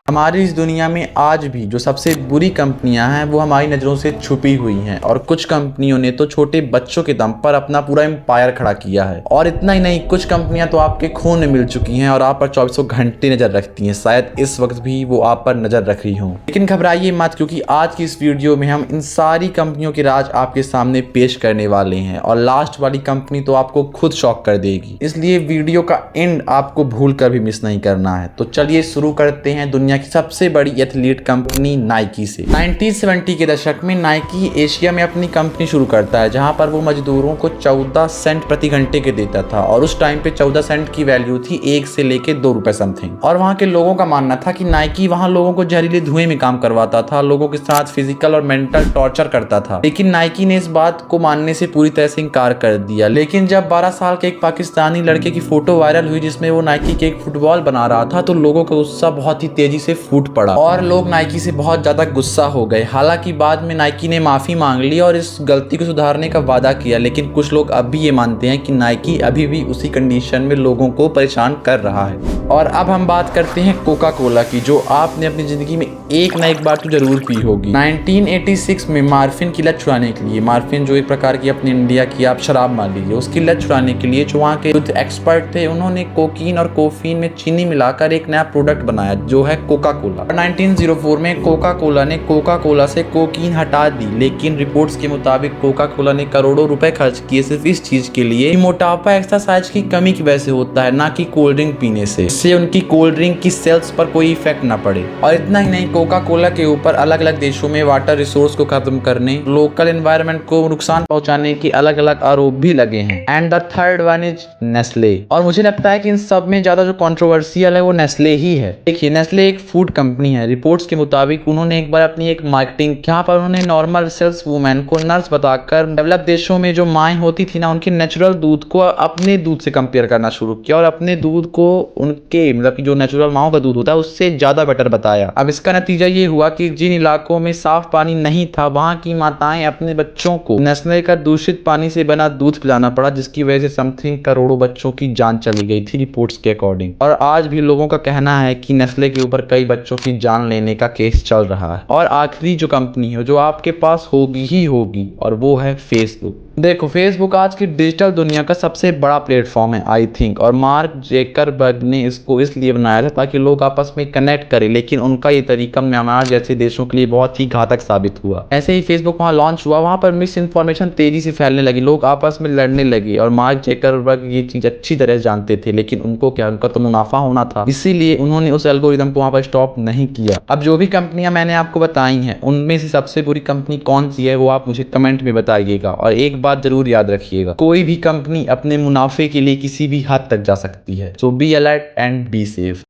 हमारी इस दुनिया में आज भी जो सबसे बुरी कंपनियां हैं वो हमारी नज़रों से छुपी हुई हैं और कुछ कंपनियों ने तो छोटे बच्चों के दम पर अपना पूरा एम्पायर खड़ा किया है। और इतना ही नहीं, कुछ कंपनियां तो आपके खून में मिल चुकी हैं और आप पर चौबीसों घंटे नज़र रखती हैं। शायद इस वक्त भी वो आप पर नज़र रख रही हों, लेकिन घबराइए मत, क्योंकि आज की इस वीडियो में हम इन सारी कंपनियों के राज आपके सामने पेश करने वाले हैं। और लास्ट वाली कंपनी तो आपको खुद शॉक कर देगी, इसलिए वीडियो का एंड आपको भूल कर भी मिस नहीं करना है। तो चलिए शुरू करते हैं दुनिया की सबसे बड़ी एथलीट कंपनी नाइकी से। 1970 के दशक में नाइकी एशिया में अपनी कंपनी शुरू करता है, जहां पर वो मजदूरों को 14 सेंट प्रति घंटे के देता था। और उस टाइम पे 14 सेंट की वैल्यू थी 1 से लेके 2 रुपए समथिंग। और वहां के लोगों का मानना था कि नाइकी वहां लोगों को जहरीले धुएं में काम करवाता था, लोगों के साथ फिजिकल और मेंटल टॉर्चर करता था। लेकिन नाइकी ने इस बात को मानने से पूरी तरह से इनकार कर दिया। लेकिन जब 12 साल के एक पाकिस्तानी लड़के की फोटो वायरल हुई जिसमें वो नाइकी के एक फुटबॉल बना रहा था, तो लोगों का गुस्सा बहुत ही तेजी से फूट पड़ा और लोग नाइकी से बहुत ज्यादा गुस्सा हो गए। हालांकि बाद में नाइकी ने माफी मांग ली और इस गलती को सुधारने का वादा किया, लेकिन कुछ लोग अब भी ये मानते हैं कि नाइकी अभी भी उसी कंडीशन में लोगों को परेशान कर रहा है। और अब हम बात करते हैं कोका कोला की, जो आपने अपनी जिंदगी में एक ना एक बार तो जरूर पी होगी। 1986 में मार्फिन की लत छुड़ाने के लिए, मार्फिन जो एक प्रकार की अपनी इंडिया की आप शराब मान लीजिए, उसकी लत छुड़ाने के लिए जो वहाँ के कुछ एक्सपर्ट थे, उन्होंने कोकीन और कोफीन में चीनी मिलाकर एक नया प्रोडक्ट बनाया जो है कोका कोला। 1904 में कोका कोला ने कोका कोला से कोकीन हटा दी, लेकिन रिपोर्ट्स के मुताबिक कोका कोला ने करोड़ों रुपए खर्च किए सिर्फ इस चीज के लिए कि मोटापा एक्सरसाइज की कमी की वजह से होता है, ना कि कोल्ड ड्रिंक पीने से। इससे उनकी कोल्ड ड्रिंक की सेल्स पर कोई इफेक्ट ना पड़े। और इतना ही नहीं, कोका कोला के ऊपर अलग अलग देशों में वाटर रिसोर्स को खत्म करने, लोकल एनवायरनमेंट को नुकसान पहुंचाने के अलग अलग आरोप भी लगे हैं। And the third one is Nestle. और मुझे लगता है कि इन सब में ज्यादा जो कंट्रोवर्शियल है वो नेस्ले ही है। देखिए, नेस्ले एक फूड कंपनी है। रिपोर्ट्स के मुताबिक उन्होंने एक बार अपनी एक मार्केटिंग, जहाँ पर उन्होंने नॉर्मल सेल्स वुमेन को नर्स बताकर डेवलप देशों में जो माएँ होती थी ना, उनके नेचुरल दूध को अपने दूध से कंपेयर करना शुरू किया और अपने दूध को उनके मतलब कि जो नेचुरल माओ का दूध होता है उससे ज्यादा बेटर बताया। अब इसका नतीजा ये हुआ कि जिन इलाकों में साफ पानी नहीं था, वहां की माताएं अपने बच्चों को नेस्ले का दूषित पानी से बना दूध पिलाना पड़ा, जिसकी वजह से समथिंग करोड़ों बच्चों की जान चली गई थी रिपोर्ट्स के अकॉर्डिंग। और आज भी लोगों का कहना है कि नेस्ले के ऊपर कई बच्चों की जान लेने का केस चल रहा है। और आखिरी जो कंपनी है जो आपके पास होगी ही होगी, और वो है फेसबुक। देखो, फेसबुक आज की डिजिटल दुनिया का सबसे बड़ा प्लेटफॉर्म है आई थिंक, और मार्क ज़करबर्ग ने इसको इसलिए बनाया था ताकि लोग आपस में कनेक्ट करें। लेकिन उनका ये तरीका म्यांमार जैसे देशों के लिए बहुत ही घातक साबित हुआ। ऐसे ही फेसबुक वहाँ लॉन्च हुआ, वहाँ पर मिस इन्फॉर्मेशन तेजी से फैलने लगी, लोग आपस में लड़ने लगे। और मार्क ज़करबर्ग ये चीज अच्छी तरह जानते थे, लेकिन उनको क्या, उनका तो मुनाफा होना था, इसीलिए उन्होंने उस एल्गोरिदम को वहाँ पर स्टॉप नहीं किया। अब जो भी कंपनियां मैंने आपको बताई हैं, उनमें से सबसे बुरी कंपनी कौन सी है वो आप मुझे कमेंट में बताइएगा। और एक बात जरूर याद रखिएगा, कोई भी कंपनी अपने मुनाफे के लिए किसी भी हद तक जा सकती है। So be alert and be safe.